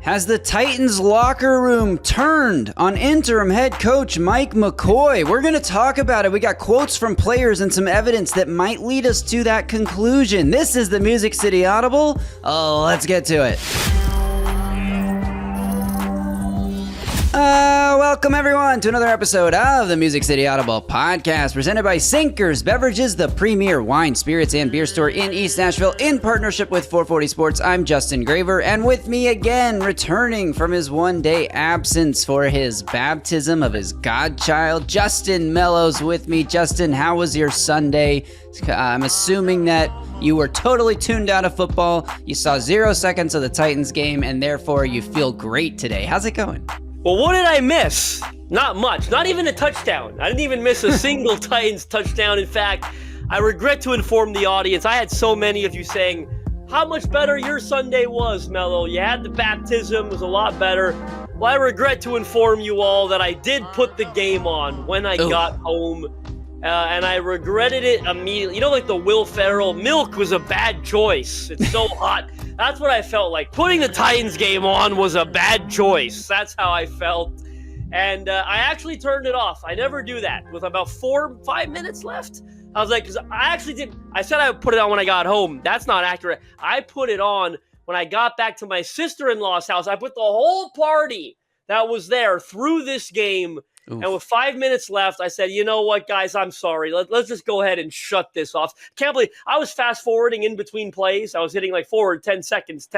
Has the Titans locker room turned on interim head coach Mike McCoy? We're going to talk about it. We got quotes from players and some evidence that might lead us to that conclusion. This is the Music City Audible. Oh, let's get to it. Welcome everyone to another episode of the Music City Audible podcast presented by Sinkers Beverages, the premier wine, spirits, and beer store in East Nashville in partnership with 440 Sports. I'm Justin Graver, and with me again, returning from his one-day absence for his baptism of his godchild, Justin Melo's with me. Justin, how was your Sunday? I'm assuming that you were totally tuned out of football. You saw 0 seconds of the Titans game, and therefore you feel great today. How's it going? Well, what did I miss? Not much. Not even a touchdown. I didn't even miss a single Titans touchdown. In fact, I regret to inform the audience, I had so many of you saying how much better your Sunday was, Melo. You had the baptism, it was a lot better. Well, I regret to inform you all that I did put the game on when I got home, and I regretted it immediately. You know, like the Will Ferrell, milk was a bad choice. It's so hot. That's what I felt like. Putting the Titans game on was a bad choice. That's how I felt. And I actually turned it off. I never do that. With about 4-5 minutes left, I was like, because I actually did. I said I would put it on when I got home. That's not accurate. I put it on when I got back to my sister-in-law's house. I put the whole party that was there through this game. Oof. And with 5 minutes left, I said, you know what, guys, I'm sorry. Let's just go ahead and shut this off. Can't believe I was fast forwarding in between plays. I was hitting like forward 10 seconds.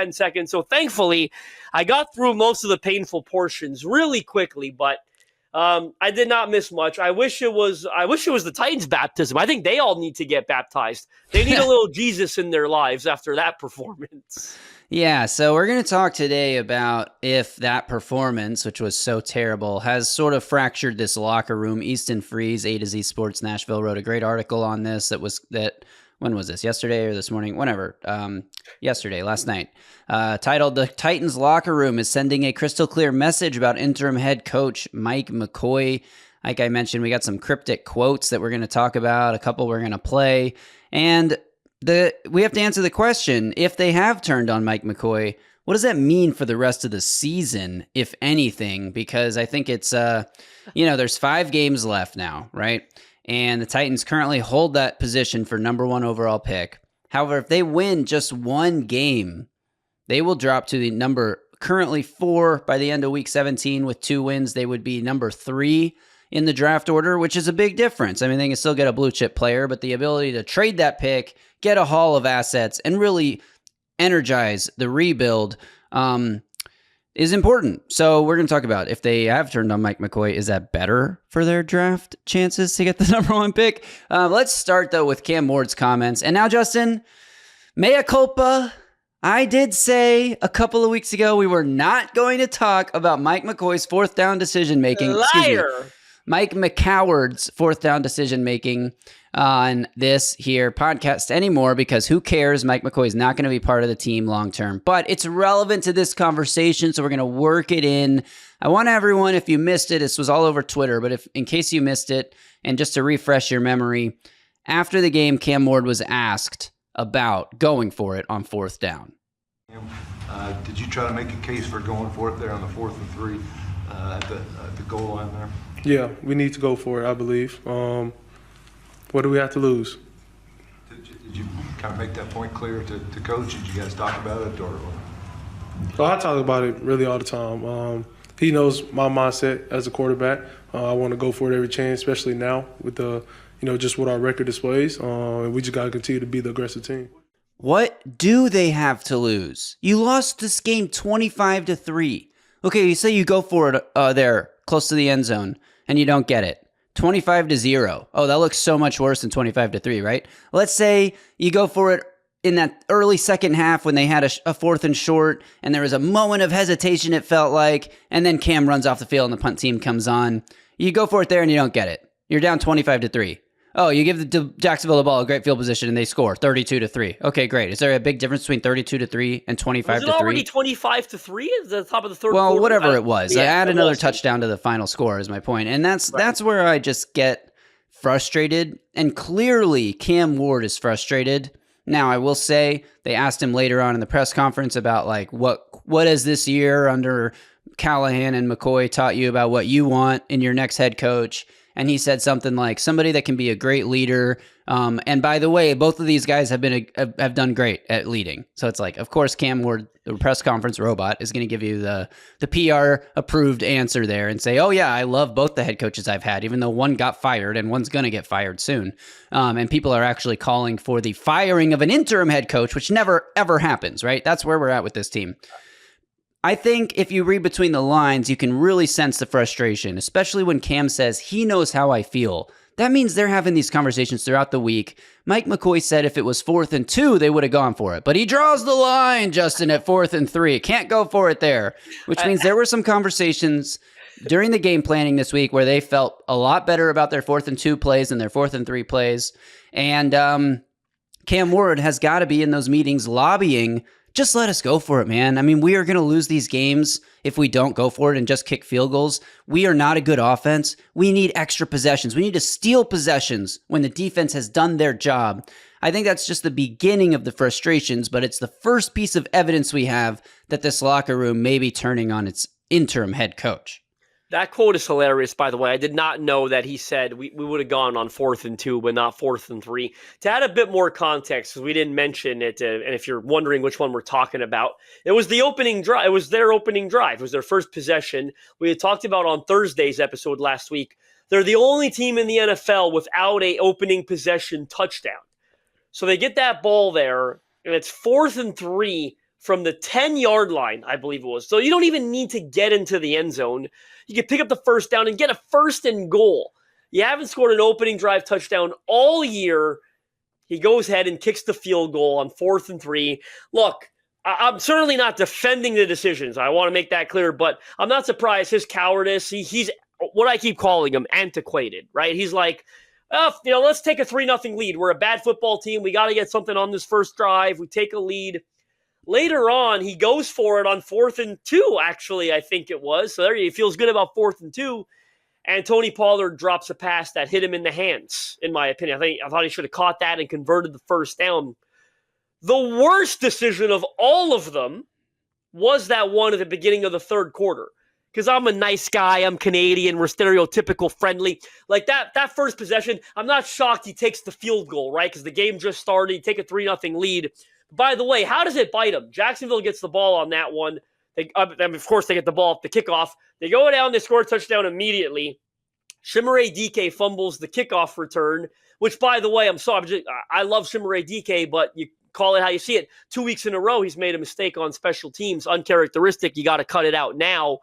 So thankfully, I got through most of the painful portions really quickly, but I did not miss much. I wish it was the Titans' baptism. I think they all need to get baptized. They need a little Jesus in their lives after that performance. Yeah, so we're going to talk today about if that performance, which was so terrible, has sort of fractured this locker room. Easton Freeze, A to Z Sports Nashville, wrote a great article on this. When was this? Yesterday or this morning? Whenever. Yesterday, last night. Titled, "The Titans Locker Room is Sending a Crystal Clear Message About Interim Head Coach Mike McCoy." Like I mentioned, we got some cryptic quotes that we're going to talk about, a couple we're going to play, and we have to answer the question, if they have turned on Mike McCoy, what does that mean for the rest of the season, if anything? Because I think it's, there's 5 games left now, right? And the Titans currently hold that position for number 1 overall pick. However, if they win just 1 game, they will drop to the number currently 4 by the end of week 17 with 2 wins. They would be number 3 in the draft order, which is a big difference. I mean, they can still get a blue chip player, but the ability to trade that pick, get a haul of assets, and really energize the rebuild is important. So we're going to talk about if they have turned on Mike McCoy, is that better for their draft chances to get the number 1 pick? Let's start, though, with Cam Ward's comments. And now, Justin, mea culpa. I did say a couple of weeks ago we were not going to talk about Mike McCoy's 4th down decision-making. Liar! Mike McCoward's 4th down decision-making on this here podcast anymore, because who cares? Mike McCoy is not going to be part of the team long-term, but it's relevant to this conversation, so we're going to work it in. I want everyone, if you missed it, this was all over Twitter, but if in case you missed it, and just to refresh your memory, after the game, Cam Ward was asked about going for it on 4th down. Did you try to make a case for going for it there on the 4th and 3 at the goal line there? Yeah, we need to go for it, I believe. What do we have to lose? Did you kind of make that point clear to Coach? Did you guys talk about it? Well, I talk about it really all the time. He knows my mindset as a quarterback. I want to go for it every chance, especially now with just what our record displays. And we just got to continue to be the aggressive team. What do they have to lose? You lost this game 25-3. Okay, you say you go for it there, close to the end zone, and you don't get it. 25-0. Oh, that looks so much worse than 25-3, right? Let's say you go for it in that early second half when they had a 4th and short, and there was a moment of hesitation, it felt like, and then Cam runs off the field and the punt team comes on. You go for it there and you don't get it. You're down 25-3. Oh, you give the Jacksonville the ball, a great field position, and they score 32-3. Okay, great. Is there a big difference between 32-3 and 25-3? Was it already 25-3 at the top of the third quarter? Well, whatever it was. Yeah, add another touchdown to the final score is my point. And that's where I just get frustrated. And clearly, Cam Ward is frustrated. Now, I will say they asked him later on in the press conference about like what what has this year under Callahan and McCoy taught you about what you want in your next head coach? And he said something like, somebody that can be a great leader. And by the way, both of these guys have done great at leading. So it's like, of course, Cam Ward, the press conference robot, is going to give you the PR approved answer there and say, oh yeah, I love both the head coaches I've had, even though one got fired and one's going to get fired soon. And people are actually calling for the firing of an interim head coach, which never, ever happens, right? That's where we're at with this team. I think if you read between the lines, you can really sense the frustration, especially when Cam says he knows how I feel. That means they're having these conversations throughout the week. Mike McCoy said if it was 4th and 2, they would have gone for it. But he draws the line, Justin, at 4th and 3. Can't go for it there, which means there were some conversations during the game planning this week where they felt a lot better about their 4th and 2 plays than their 4th and 3 plays. And Cam Ward has got to be in those meetings lobbying, just let us go for it, man. I mean, we are going to lose these games if we don't go for it and just kick field goals. We are not a good offense. We need extra possessions. We need to steal possessions when the defense has done their job. I think that's just the beginning of the frustrations, but it's the first piece of evidence we have that this locker room may be turning on its interim head coach. That quote is hilarious, by the way. I did not know that he said we would have gone on 4th and 2, but not 4th and 3. To add a bit more context, because we didn't mention it, and if you're wondering which one we're talking about, it was the opening drive. It was their opening drive. It was their first possession. We had talked about on Thursday's episode last week. They're the only team in the NFL without a opening possession touchdown. So they get that ball there, and it's 4th and 3 from the 10-yard line, I believe it was. So you don't even need to get into the end zone. You can pick up the first down and get a 1st and goal. You haven't scored an opening drive touchdown all year. He goes ahead and kicks the field goal on 4th and 3. Look, I'm certainly not defending the decisions. I want to make that clear, but I'm not surprised. His cowardice, he's what I keep calling him, antiquated, right? He's like, let's take a 3-0 lead. We're a bad football team. We got to get something on this first drive. We take a lead. Later on, he goes for it on 4th and 2, actually, I think it was. So there he feels good about 4th and 2. And Tony Pollard drops a pass that hit him in the hands, in my opinion. I thought he should have caught that and converted the first down. The worst decision of all of them was that one at the beginning of the third quarter. Because I'm a nice guy, I'm Canadian, we're stereotypical friendly. Like that first possession, I'm not shocked he takes the field goal, right? Because the game just started, you take a 3-0 lead. By the way, how does it bite them? Jacksonville gets the ball on that one. Of course, they get the ball at the kickoff. They go down, they score a touchdown immediately. Chimere Dike fumbles the kickoff return, which, by the way, I love Chimere Dike, but you call it how you see it. 2 weeks in a row, he's made a mistake on special teams. Uncharacteristic. You got to cut it out now.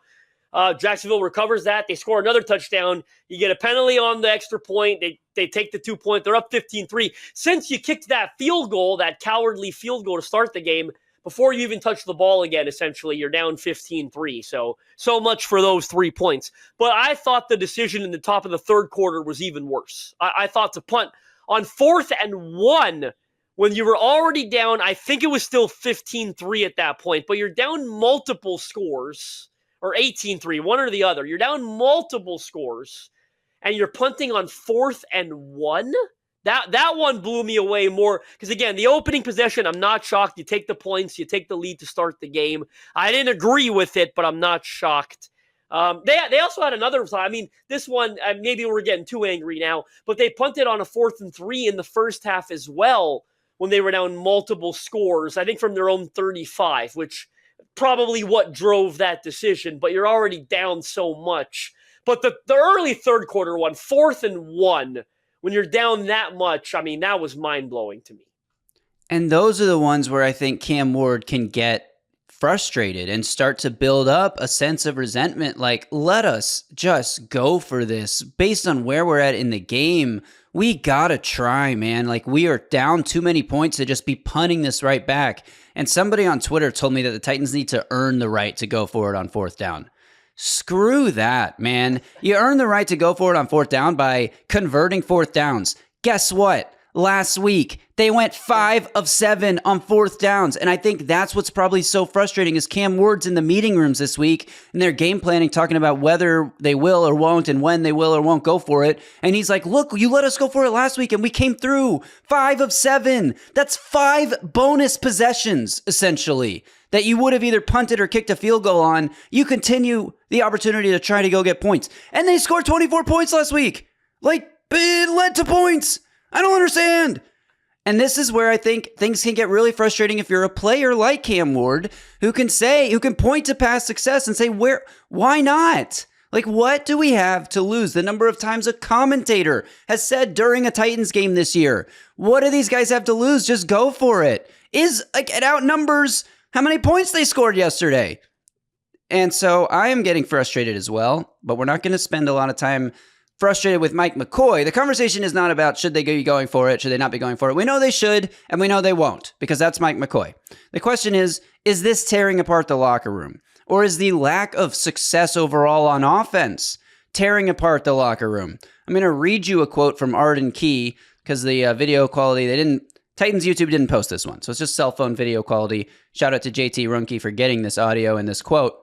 Jacksonville recovers that. They score another touchdown. You get a penalty on the extra point. They take the 2 point. They're up 15-3. Since you kicked that field goal, that cowardly field goal to start the game, before you even touch the ball again, essentially, you're down 15-3. So much for those 3 points. But I thought the decision in the top of the third quarter was even worse. I thought to punt on 4th and 1 when you were already down, I think it was still 15-3 at that point, but you're down multiple scores. Or 18-3, one or the other. You're down multiple scores, and you're punting on 4th and 1? That one blew me away more. Because, again, the opening possession, I'm not shocked. You take the points. You take the lead to start the game. I didn't agree with it, but I'm not shocked. They also had another time. I mean, this one, maybe we're getting too angry now, but they punted on a 4th and 3 in the first half as well when they were down multiple scores, I think from their own 35, which probably what drove that decision, but you're already down so much. But the early third quarter one, 4th and 1, when you're down that much, I mean, that was mind-blowing to me. And those are the ones where I think Cam Ward can get frustrated and start to build up a sense of resentment. Like, let us just go for this. Based on where we're at in the game, we gotta try, man. Like, we are down too many points to just be punting this right back. And somebody on Twitter told me that the Titans need to earn the right to go for it on 4th down. Screw that, man. You earn the right to go for it on 4th down by converting 4th downs. Guess what? Last week, they went 5 of 7 on 4th downs. And I think that's what's probably so frustrating is Cam Ward's in the meeting rooms this week and they're game planning, talking about whether they will or won't and when they will or won't go for it. And he's like, look, you let us go for it last week and we came through 5 of 7. That's 5 bonus possessions, essentially. that you would have either punted or kicked a field goal on, you continue the opportunity to try to go get points. And they scored 24 points last week. Like, it led to points. I don't understand. And this is where I think things can get really frustrating if you're a player like Cam Ward who can point to past success and say, why not? Like, what do we have to lose? The number of times a commentator has said during a Titans game this year, what do these guys have to lose? Just go for it. It outnumbers how many points they scored yesterday. And so I am getting frustrated as well, but we're not going to spend a lot of time frustrated with Mike McCoy. The conversation is not about should they be going for it, should they not be going for it. We know they should, and we know they won't, because that's Mike McCoy. The question is this tearing apart the locker room? Or is the lack of success overall on offense tearing apart the locker room? I'm going to read you a quote from Arden Key, because the video quality, Titans YouTube didn't post this one, so it's just cell phone video quality. Shout out to JT Runke for getting this audio and this quote.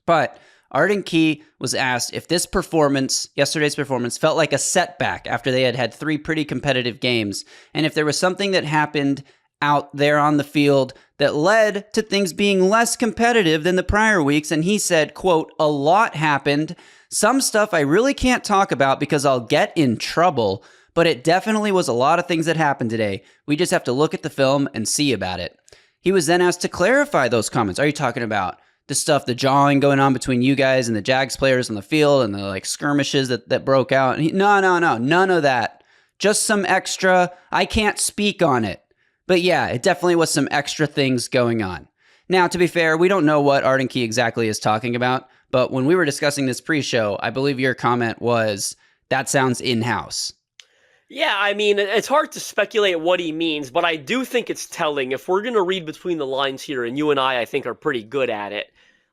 But Arden Key was asked if yesterday's performance, felt like a setback after they had 3 pretty competitive games, and if there was something that happened out there on the field that led to things being less competitive than the prior weeks. And he said, quote, "A lot happened. Some stuff I really can't talk about because I'll get in trouble, but it definitely was a lot of things that happened today. We just have to look at the film and see about it." He was then asked to clarify those comments. Are you talking about the jawing going on between you guys and the Jags players on the field and the skirmishes that broke out? And no, none of that. Just some extra, I can't speak on it. But yeah, it definitely was some extra things going on. Now, to be fair, we don't know what Arden Key exactly is talking about, but when we were discussing this pre-show, I believe your comment was, that sounds in-house. Yeah, I mean, it's hard to speculate what he means, but I do think it's telling. If we're going to read between the lines here, and you and I think, are pretty good at it,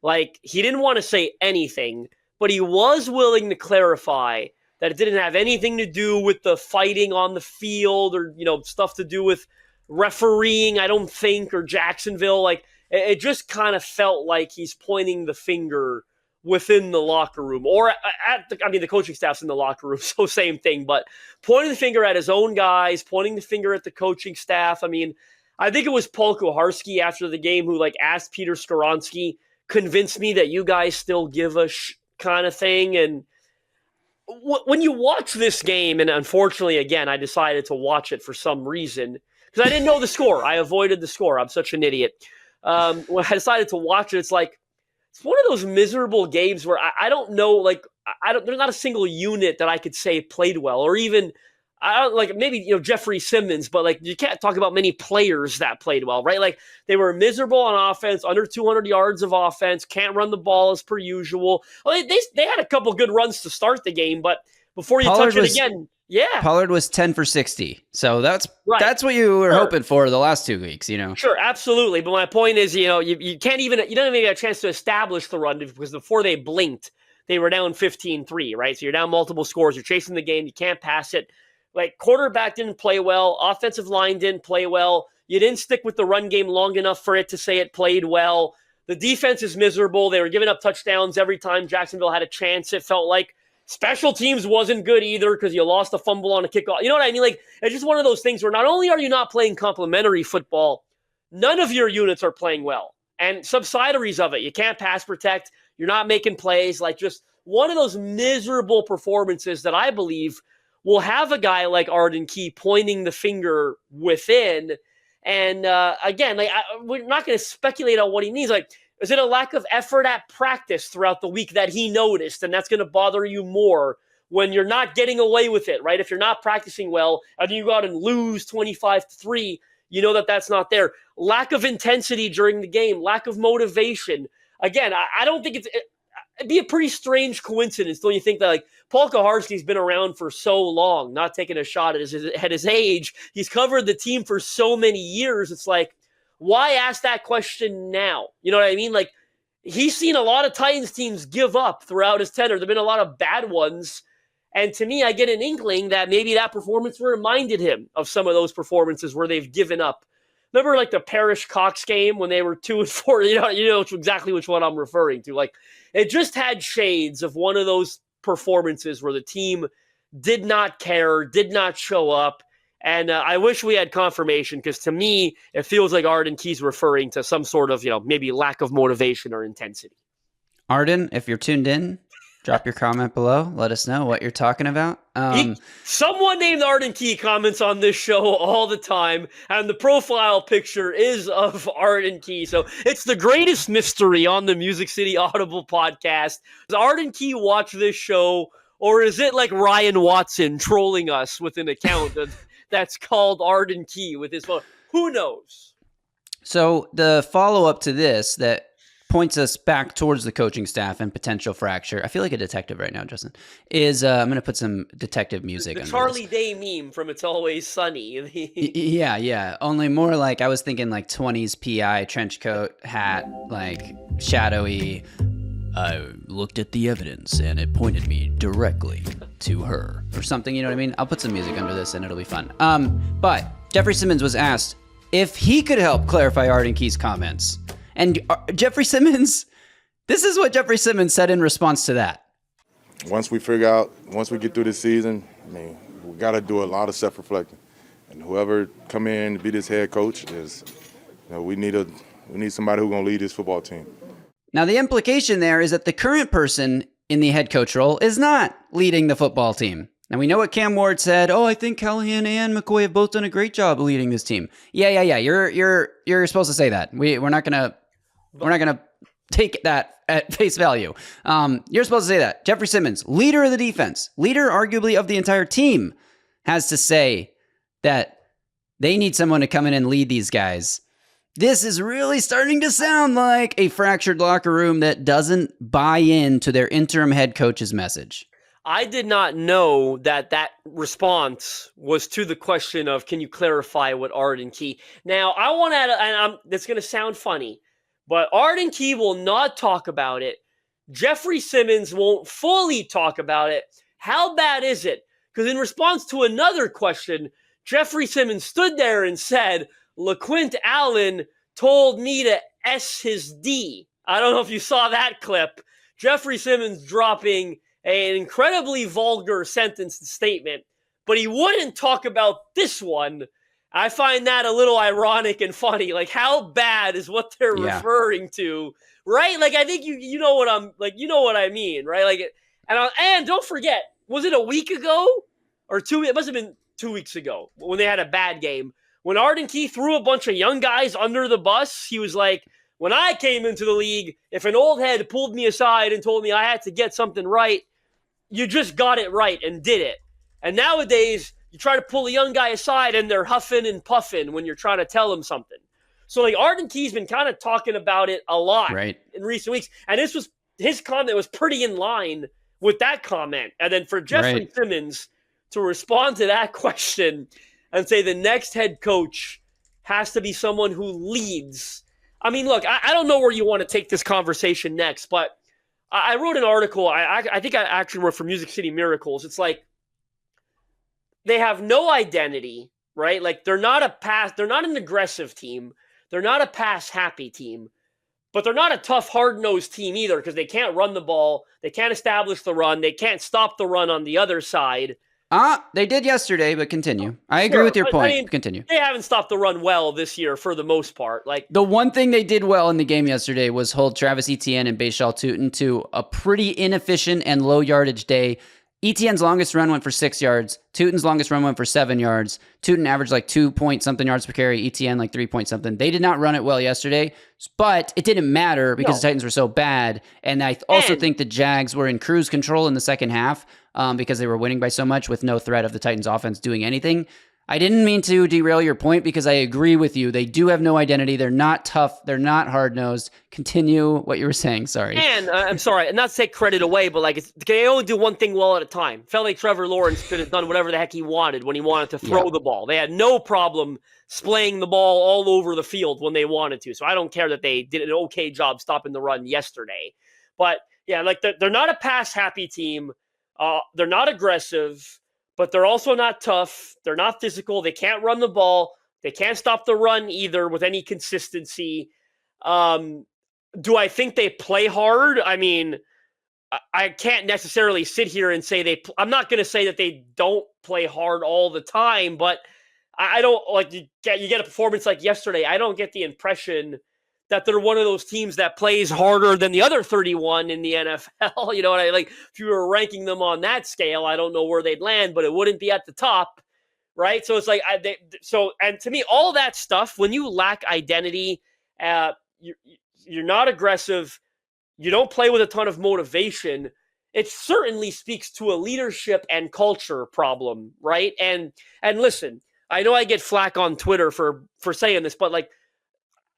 like, he didn't want to say anything, but he was willing to clarify that it didn't have anything to do with the fighting on the field or, stuff to do with refereeing, I don't think, or Jacksonville. Like, it just kind of felt like he's pointing the finger within the locker room, or the coaching staff's in the locker room, so same thing, but pointing the finger at his own guys, pointing the finger at the coaching staff. I mean, I think it was Paul Kuharsky after the game who asked Peter Skoronski, "Convince me that you guys still give a kind of thing." And when you watch this game, and unfortunately, again, I decided to watch it for some reason, because I didn't know the score. I avoided the score. I'm such an idiot. When I decided to watch it, it's one of those miserable games where I don't know, there's not a single unit that I could say played well, or even, maybe, Jeffery Simmons, but you can't talk about many players that played well, right? They were miserable on offense, under 200 yards of offense, can't run the ball as per usual. Well, they had a couple good runs to start the game, but before you touch it again, yeah. Pollard was 10 for 60. So that's what you were hoping for the last 2 weeks, Sure, absolutely. But my point is, you don't even get a chance to establish the run, because before they blinked, they were down 15-3, right? So you're down multiple scores. You're chasing the game. You can't pass it. Quarterback didn't play well. Offensive line didn't play well. You didn't stick with the run game long enough for it to say it played well. The defense is miserable. They were giving up touchdowns every time Jacksonville had a chance, it felt like. Special teams wasn't good either, because you lost a fumble on a kickoff. You know what I mean? It's just one of those things where not only are you not playing complimentary football, none of your units are playing well. And subsidiaries of it, you can't pass protect. You're not making plays. Just one of those miserable performances that I believe will have a guy like Arden Key pointing the finger within. And again, we're not going to speculate on what he means. Is it a lack of effort at practice throughout the week that he noticed, and that's going to bother you more when you're not getting away with it, right? If you're not practicing well and you go out and lose 25-3, you know that's not there. Lack of intensity during the game, lack of motivation. Again, I don't think it'd be a pretty strange coincidence, don't you think, that Paul Kuharsky's been around for so long, not taking a shot at his age. He's covered the team for so many years. It's why ask that question now? You know what I mean? He's seen a lot of Titans teams give up throughout his tenure. There've been a lot of bad ones. And to me, I get an inkling that maybe that performance reminded him of some of those performances where they've given up. Remember the Parrish Cox game when they were 2-4? You know exactly which one I'm referring to. It just had shades of one of those performances where the team did not care, did not show up. And I wish we had confirmation, because to me, it feels like Arden Key's referring to some sort of, maybe lack of motivation or intensity. Arden, if you're tuned in, drop your comment below. Let us know what you're talking about. Someone named Arden Key comments on this show all the time, and the profile picture is of Arden Key. So it's the greatest mystery on the Music City Audible podcast. Does Arden Key watch this show, or is it like Ryan Watson trolling us with an account that's called Arden Key with his phone? Who knows? So the follow-up to this that points us back towards the coaching staff and potential fracture. I feel like a detective right now, Justin. I'm going to put some detective music The under Charlie this. Day meme from It's Always Sunny. Yeah. Only more like I was thinking like 20s PI, trench coat, hat, like shadowy. I looked at the evidence and it pointed me directly to her or something. You know what I mean? I'll put some music under this and it'll be fun. But Jeffery Simmons was asked if he could help clarify Arden Key's comments. And Jeffery Simmons, this is what Jeffery Simmons said in response to that. Once we get through this season, we got to do a lot of self-reflecting. And whoever come in to be this head coach we need somebody who's going to lead this football team. Now, the implication there is that the current person in the head coach role is not leading the football team. Now, we know what Cam Ward said. Oh, I think Callahan and McCoy have both done a great job leading this team. Yeah. You're supposed to say that. We're not gonna take that at face value. You're supposed to say that. Jeffery Simmons, leader of the defense, leader arguably of the entire team, has to say that they need someone to come in and lead these guys. This is really starting to sound like a fractured locker room that doesn't buy into their interim head coach's message. I did not know that response was to the question of, can you clarify what Arden Key? Now, I want to add, and that's going to sound funny, but Arden Key will not talk about it. Jeffery Simmons won't fully talk about it. How bad is it? Because in response to another question, Jeffery Simmons stood there and said, LaQuint Allen told me to S his D. I don't know if you saw that clip. Jeffery Simmons dropping an incredibly vulgar sentence and statement, but he wouldn't talk about this one. I find that a little ironic and funny. Like, how bad is what they're referring to, right? Like, I think you know what I mean, right? Like, and don't forget, was it a week ago or two? It must have been 2 weeks ago when they had a bad game. When Arden Key threw a bunch of young guys under the bus, he was like, when I came into the league, if an old head pulled me aside and told me I had to get something right, you just got it right and did it. And nowadays, you try to pull a young guy aside and they're huffing and puffing when you're trying to tell them something. So like Arden Key's been kind of talking about it a lot in recent weeks. And his comment was pretty in line with that comment. And then for Jeffery Simmons to respond to that question and say the next head coach has to be someone who leads. I mean, look, I don't know where you want to take this conversation next, but I wrote an article. I think I actually wrote for Music City Miracles. It's like they have no identity, right? Like they're not an aggressive team. They're not a pass-happy team, but they're not a tough, hard-nosed team either because they can't run the ball. They can't establish the run. They can't stop the run on the other side. They did yesterday, but continue. I agree with your point. I mean, continue. They haven't stopped the run well this year for the most part. Like the one thing they did well in the game yesterday was hold Travis Etienne and Bashal Tutin to a pretty inefficient and low yardage day. Etienne's longest run went for 6 yards. Tutin's longest run went for 7 yards. Tutin averaged like 2-point-something yards per carry. Etienne like 3-point-something. They did not run it well yesterday, but it didn't matter because the Titans were so bad. And I also think the Jags were in cruise control in the second half because they were winning by so much with no threat of the Titans offense doing anything. I didn't mean to derail your point because I agree with you. They do have no identity. They're not tough. They're not hard-nosed. Continue what you were saying. Sorry. And I'm sorry, not to take credit away, but like they only do one thing well at a time. Felt like Trevor Lawrence could have done whatever the heck he wanted when he wanted to throw the ball. They had no problem splaying the ball all over the field when they wanted to. So I don't care that they did an okay job stopping the run yesterday. But yeah, like they're not a pass-happy team. They're not aggressive. But they're also not tough. They're not physical. They can't run the ball. They can't stop the run either with any consistency. Do I think they play hard? I mean, I can't necessarily sit here and say I'm not going to say that they don't play hard all the time, but I don't like you get a performance like yesterday. I don't get the impression that they're one of those teams that plays harder than the other 31 in the NFL. You know what I like? If you were ranking them on that scale, I don't know where they'd land, but it wouldn't be at the top, right? So it's like and to me, all that stuff, when you lack identity, you're not aggressive, you don't play with a ton of motivation. It certainly speaks to a leadership and culture problem, right? And listen, I know I get flack on Twitter for saying this, but like,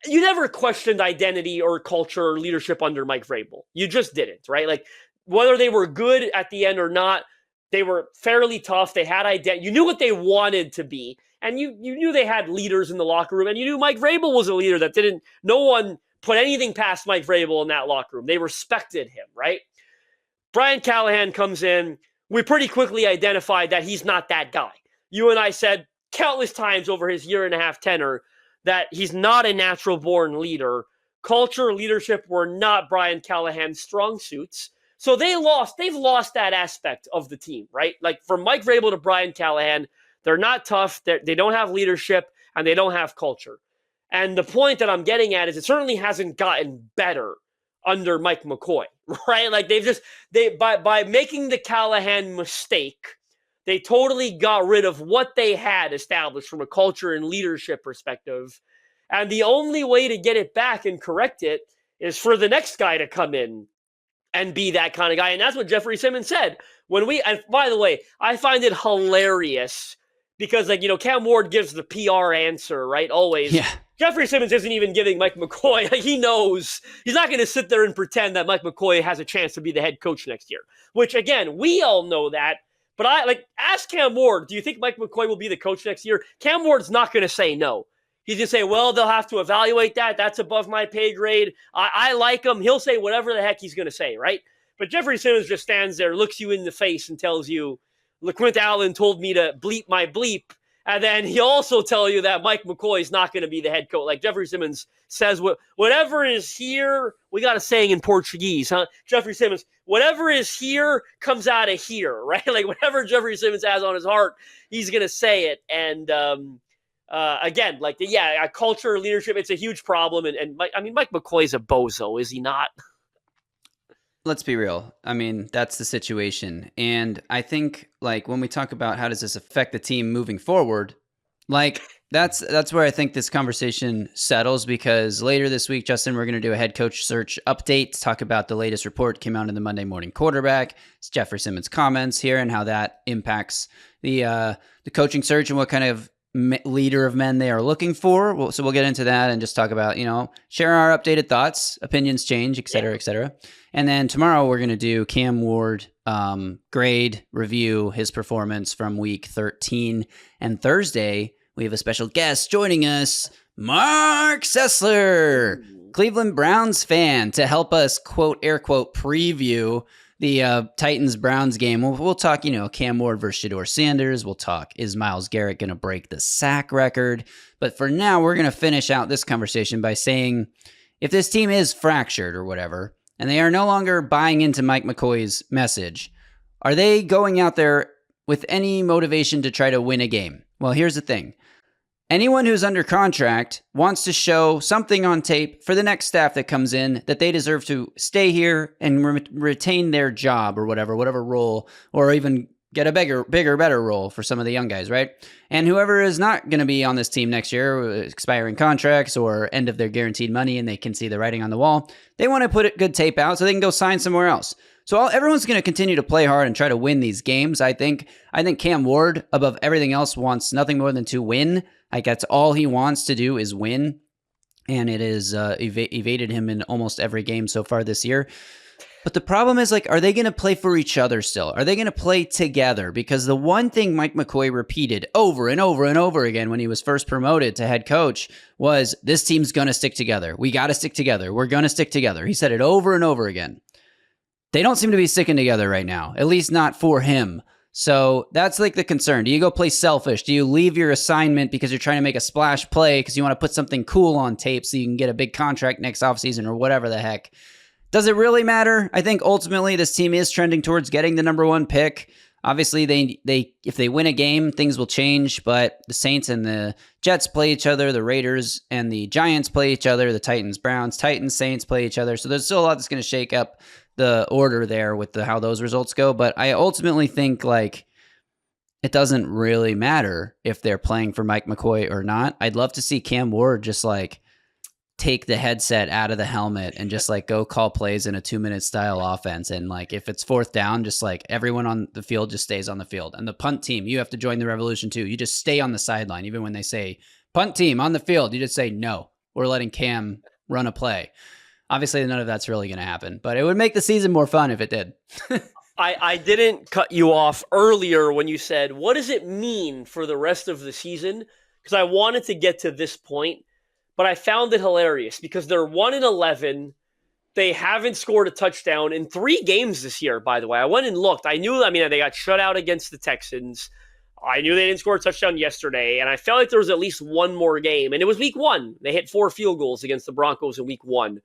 you never questioned identity or culture or leadership under Mike Vrabel. You just didn't, right? Like, whether they were good at the end or not, they were fairly tough. They had identity. You knew what they wanted to be, and you knew they had leaders in the locker room, and you knew Mike Vrabel was a leader that no one put anything past Mike Vrabel in that locker room. They respected him, right? Brian Callahan comes in. We pretty quickly identified that he's not that guy. You and I said countless times over his 1.5-year tenure that he's not a natural-born leader. Culture, leadership were not Brian Callahan's strong suits. So they've lost that aspect of the team, right? Like, from Mike Vrabel to Brian Callahan, they're not tough, they don't have leadership, and they don't have culture. And the point that I'm getting at is it certainly hasn't gotten better under Mike McCoy, right? Like, by making the Callahan mistake, they totally got rid of what they had established from a culture and leadership perspective. And the only way to get it back and correct it is for the next guy to come in and be that kind of guy. And that's what Jeffery Simmons said. And by the way, I find it hilarious because, like, Cam Ward gives the PR answer, right? Always. Yeah. Jeffery Simmons isn't even giving Mike McCoy. He knows he's not going to sit there and pretend that Mike McCoy has a chance to be the head coach next year, which, again, we all know that. But ask Cam Ward, do you think Mike McCoy will be the coach next year? Cam Ward's not going to say no. He's going to say, well, they'll have to evaluate that. That's above my pay grade. I like him. He'll say whatever the heck he's going to say, right? But Jeffery Simmons just stands there, looks you in the face, and tells you, LeQuint Allen told me to bleep my bleep. And then he'll also tell you that Mike McCoy is not going to be the head coach. Like, Jeffery Simmons says, whatever is here, we got a saying in Portuguese, huh? Jeffery Simmons, whatever is here comes out of here, right? Like, whatever Jeffery Simmons has on his heart, he's going to say it. And again, culture, leadership, it's a huge problem. And Mike McCoy's a bozo, is he not? Let's be real. I mean, that's the situation. And I think, like, when we talk about how does this affect the team moving forward, like, that's where I think this conversation settles, because later this week, Justin, we're going to do a head coach search update to talk about the latest report came out in the Monday Morning Quarterback. It's Jeffery Simmons' comments here and how that impacts the coaching search and what kind of leader of men they are looking for. So we'll get into that and just talk about, share our updated thoughts, opinions change, et cetera, et cetera. And then tomorrow we're going to do Cam Ward grade, review his performance from week 13. And Thursday, we have a special guest joining us, Mark Sessler, Cleveland Browns fan, to help us, quote, air quote, preview the Titans-Browns game. We'll talk, Cam Ward versus Shedeur Sanders. We'll talk, is Myles Garrett going to break the sack record? But for now, we're going to finish out this conversation by saying, if this team is fractured or whatever, and they are no longer buying into Mike McCoy's message, are they going out there with any motivation to try to win a game? Well, here's the thing. Anyone who's under contract wants to show something on tape for the next staff that comes in that they deserve to stay here and retain their job or whatever role, or even get a bigger, better role for some of the young guys, right? And whoever is not going to be on this team next year, expiring contracts or end of their guaranteed money, and they can see the writing on the wall, they want to put good tape out so they can go sign somewhere else. So everyone's going to continue to play hard and try to win these games. I think Cam Ward, above everything else, wants nothing more than to win. Like, that's all he wants to do is win. And it has evaded him in almost every game so far this year. But the problem is, like, are they going to play for each other still? Are they going to play together? Because the one thing Mike McCoy repeated over and over and over again when he was first promoted to head coach was, this team's going to stick together. We got to stick together. We're going to stick together. He said it over and over again. They don't seem to be sticking together right now, at least not for him. So that's like the concern. Do you go play selfish? Do you leave your assignment because you're trying to make a splash play because you want to put something cool on tape so you can get a big contract next offseason or whatever the heck? Does it really matter? I think ultimately this team is trending towards getting the number one pick. Obviously, they if they win a game, things will change, but the Saints and the Jets play each other, the Raiders and the Giants play each other, the Titans, Browns, Titans, Saints play each other. So there's still a lot that's going to shake up the order there with how those results go. But I ultimately think like it doesn't really matter if they're playing for Mike McCoy or not. I'd love to see Cam Ward just like take the headset out of the helmet and just like go call plays in a 2-minute style offense. And like, if it's fourth down, just like everyone on the field just stays on the field. And the punt team, you have to join the revolution too. You just stay on the sideline. Even when they say punt team on the field, you just say, no, we're letting Cam run a play. Obviously none of that's really going to happen, but it would make the season more fun if it did. I didn't cut you off earlier when you said, what does it mean for the rest of the season? Because I wanted to get to this point. But I found it hilarious because they're 1-11. They haven't scored a touchdown in 3 games this year, by the way. I went and looked. They got shut out against the Texans. I knew they didn't score a touchdown yesterday, and I felt like there was at least one more game. And it was week 1. They hit 4 field goals against the Broncos in week 1.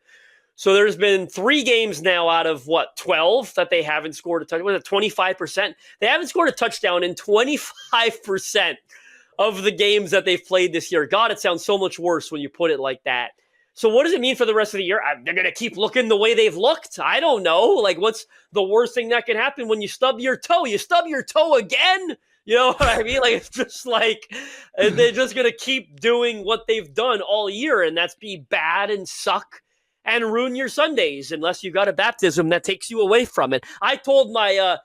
So there's been 3 games now out of, 12 that they haven't scored a touchdown. Was it 25%? They haven't scored a touchdown in 25% of the games that they've played this year. God, it sounds so much worse when you put it like that. So what does it mean for the rest of the year? They're going to keep looking the way they've looked? I don't know. Like, what's the worst thing that can happen when you stub your toe? You stub your toe again? You know what I mean? Like, it's just like they're just going to keep doing what they've done all year, and that's be bad and suck and ruin your Sundays unless you got a baptism that takes you away from it. I told my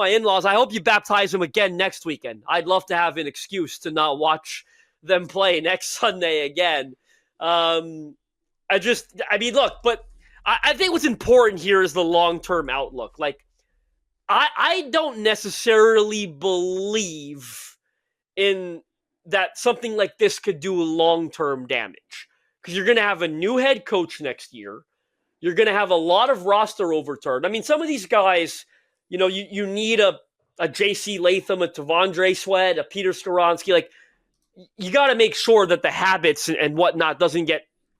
in-laws, I hope you baptize them again next weekend. I'd love to have an excuse to not watch them play next Sunday again. Look, but I think what's important here is the long-term outlook. Like, I don't necessarily believe in that something like this could do long-term damage. Because you're going to have a new head coach next year. You're going to have a lot of roster overturn. I mean, some of these guys, you need a J.C. Latham, a Tavondre Sweat, a Peter Skoronski. Like, you got to make sure that the habits and whatnot doesn't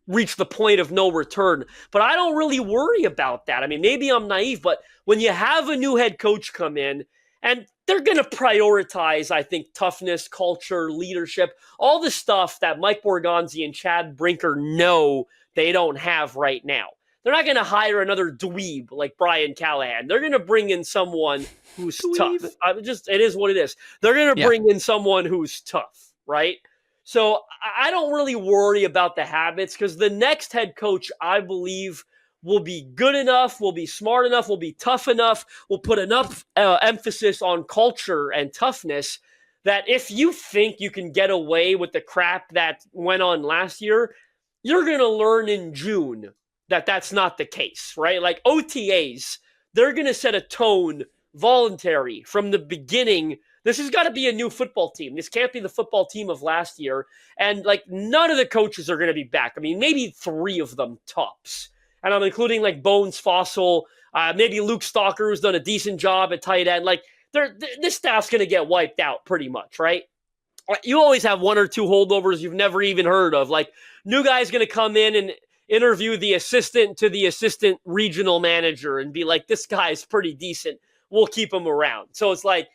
reach the point of no return. But I don't really worry about that. I mean, maybe I'm naive, but when you have a new head coach come in, and they're going to prioritize, I think, toughness, culture, leadership, all the stuff that Mike Borgonzi and Chad Brinker know they don't have right now. They're not going to hire another dweeb like Brian Callahan. They're going to bring in someone who's tough. It is what it is. They're going to bring in someone who's tough, right? So I don't really worry about the habits because the next head coach, I believe, will be good enough, will be smart enough, will be tough enough, will put enough emphasis on culture and toughness that if you think you can get away with the crap that went on last year, you're going to learn in June that that's not the case, right? Like OTAs, they're going to set a tone voluntary from the beginning. This has got to be a new football team. This can't be the football team of last year. And like none of the coaches are going to be back. I mean, maybe 3 of them tops. And I'm including like Bones Fossil, maybe Luke Stalker, who's done a decent job at tight end. Like this staff's going to get wiped out pretty much, right? You always have 1 or 2 holdovers you've never even heard of. Like new guy's going to come in and interview the assistant to the assistant regional manager and be like, this guy's pretty decent. We'll keep him around. So it's like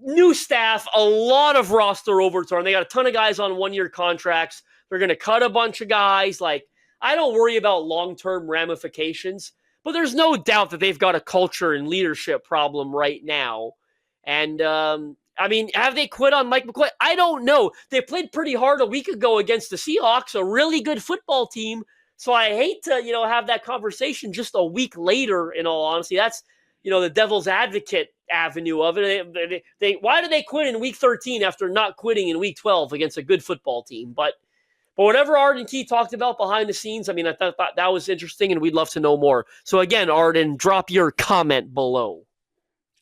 new staff, a lot of roster overturn. They got a ton of guys on 1-year contracts. They're going to cut a bunch of guys. Like, I don't worry about long-term ramifications, but there's no doubt that they've got a culture and leadership problem right now. And, I mean, have they quit on Mike McCoy? I don't know. They played pretty hard a week ago against the Seahawks, a really good football team. So I hate to, have that conversation just a week later, in all honesty. That's, the devil's advocate avenue of it. Why did they quit in week 13 after not quitting in week 12 against a good football team? But whatever Arden Key talked about behind the scenes, I mean, I thought that was interesting, and we'd love to know more. So again, Arden, drop your comment below.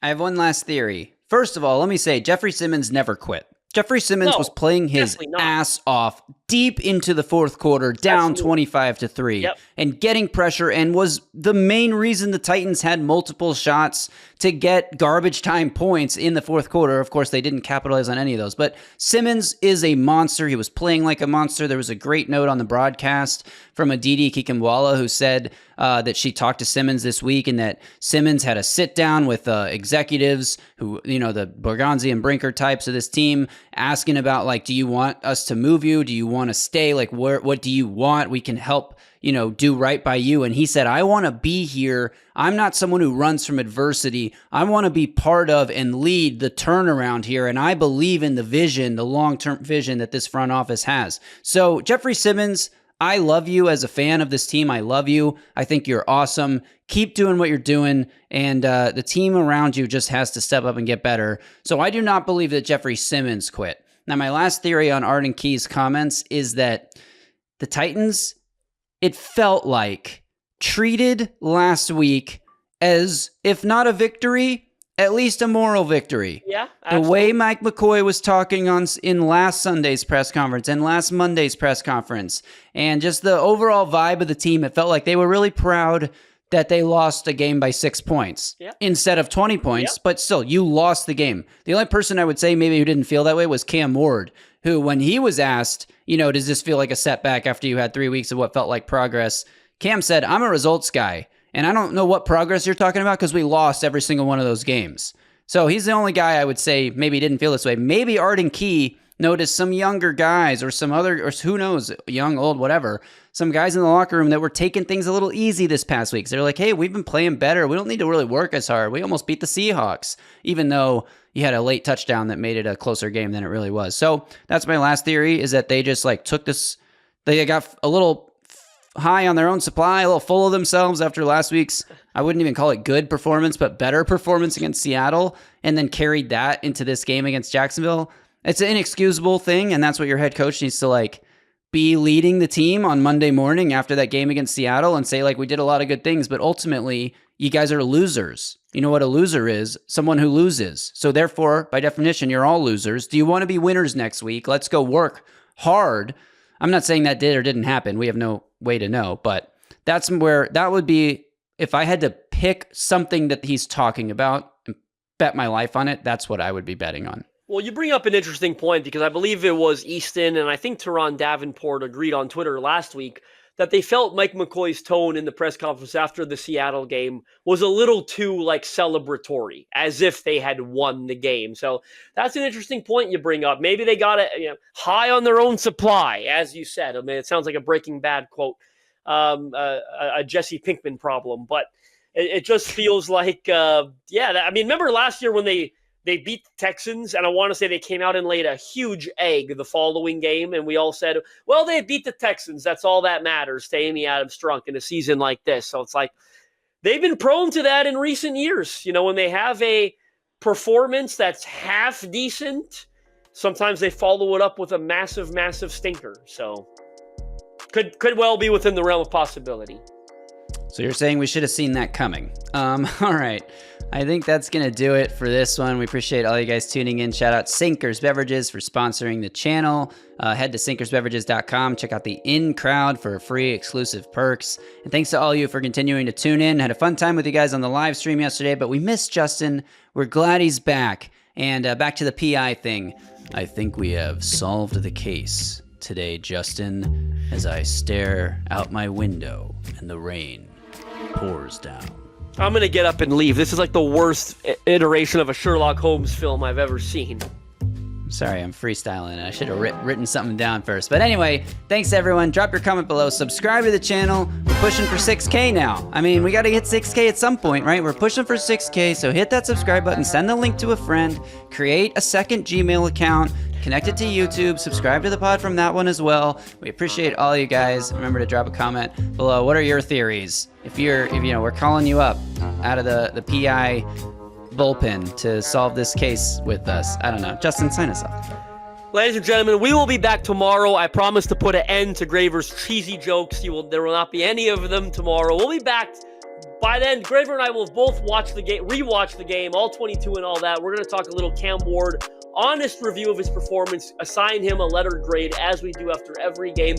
I have one last theory. First of all, let me say Jeffery Simmons never quit. Jeffery Simmons was playing his ass off deep into the fourth quarter, down 25-3. Yep. and getting pressure and was the main reason the Titans had multiple shots to get garbage time points in the fourth quarter. Of course, they didn't capitalize on any of those, but Simmons is a monster. He was playing like a monster. There was a great note on the broadcast from Aditi Kikamwala who said that she talked to Simmons this week and that Simmons had a sit down with executives who, the Borgonzi and Brinker types of this team, asking about, like, do you want us to move you? Do you want to stay? Like, what do you want? We can help, do right by you. And he said, I want to be here. I'm not someone who runs from adversity. I want to be part of and lead the turnaround here. And I believe in the vision, the long-term vision that this front office has. So Jeffery Simmons, I love you as a fan of this team. I love you. I think you're awesome. Keep doing what you're doing. And the team around you just has to step up and get better. So I do not believe that Jeffery Simmons quit. Now, my last theory on Arden Key's comments is that the Titans, it felt like, treated last week as, if not a victory, at least a moral victory. Yeah, absolutely. The way Mike McCoy was talking in last Sunday's press conference and last Monday's press conference, and just the overall vibe of the team, it felt like they were really proud that they lost a game by 6 points instead of 20 points, but still, you lost the game. The only person I would say maybe who didn't feel that way was Cam Ward, who, when he was asked, does this feel like a setback after you had 3 weeks of what felt like progress, Cam said, I'm a results guy, and I don't know what progress you're talking about because we lost every single one of those games. So he's the only guy I would say maybe didn't feel this way. Maybe Arden Key noticed some younger guys or some other, or who knows, young, old, whatever, some guys in the locker room that were taking things a little easy this past week. So they're like, hey, we've been playing better. We don't need to really work as hard. We almost beat the Seahawks, even though you had a late touchdown that made it a closer game than it really was. So that's my last theory, is that they just took this, they got a little high on their own supply, a little full of themselves after last week's, I wouldn't even call it good performance, but better performance against Seattle, and then carried that into this game against Jacksonville. It's an inexcusable thing, and that's what your head coach needs to be leading the team on Monday morning after that game against Seattle and say, we did a lot of good things, but ultimately you guys are losers. You know what a loser is? Someone who loses. So therefore, by definition, you're all losers. Do you want to be winners next week? Let's go work hard. I'm not saying that did or didn't happen. We have no way to know, but that's where that would be, if I had to pick something that he's talking about and bet my life on it, that's what I would be betting on. Well, you bring up an interesting point, because I believe it was Easton and I think Teron Davenport agreed on Twitter last week that they felt Mike McCoy's tone in the press conference after the Seattle game was a little too celebratory, as if they had won the game. So that's an interesting point you bring up. Maybe they got it high on their own supply, as you said. I mean, it sounds like a Breaking Bad quote, a Jesse Pinkman problem, but it just feels like, remember last year when they beat the Texans, and I want to say they came out and laid a huge egg the following game, and we all said, well, they beat the Texans. That's all that matters to Amy Adams Strunk in a season like this. So it's they've been prone to that in recent years. When they have a performance that's half decent, sometimes they follow it up with a massive, massive stinker. So could well be within the realm of possibility. So you're saying we should have seen that coming. All right. I think that's going to do it for this one. We appreciate all you guys tuning in. Shout out Sinkers Beverages for sponsoring the channel. Head to sinkersbeverages.com. Check out the In Crowd for free exclusive perks. And thanks to all of you for continuing to tune in. Had a fun time with you guys on the live stream yesterday, but we missed Justin. We're glad he's back. And back to the PI thing. I think we have solved the case today, Justin, as I stare out my window and the rain pours down. I'm going to get up and leave. This is the worst iteration of a Sherlock Holmes film I've ever seen. Sorry, I'm freestyling. I should have written something down first. But anyway, thanks everyone. Drop your comment below. Subscribe to the channel. We're pushing for 6K now. I mean, we got to hit 6K at some point, right? We're pushing for 6K, so hit that subscribe button. Send the link to a friend. Create a second Gmail account. Connect it to YouTube. Subscribe to the pod from that one as well. We appreciate all you guys. Remember to drop a comment below. What are your theories? If we're calling you up out of the PI bullpen to solve this case with us. I don't know. Justin, sign us off. Ladies and gentlemen, we will be back tomorrow. I promise to put an end to Graver's cheesy jokes. There will not be any of them tomorrow. We'll be back. By then, Graver and I will both watch the game, rewatch the game, all 22 and all that. We're going to talk a little Cam Ward honest review of his performance, assign him a letter grade as we do after every game.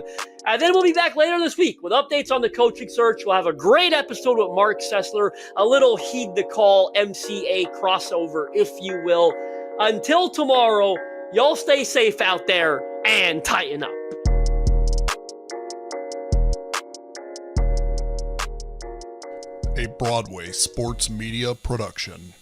And then we'll be back later this week with updates on the coaching search. We'll have a great episode with Mark Sessler, a little heed the call MCA crossover, if you will. Until tomorrow, y'all stay safe out there and tighten up. A Broadway sports media production.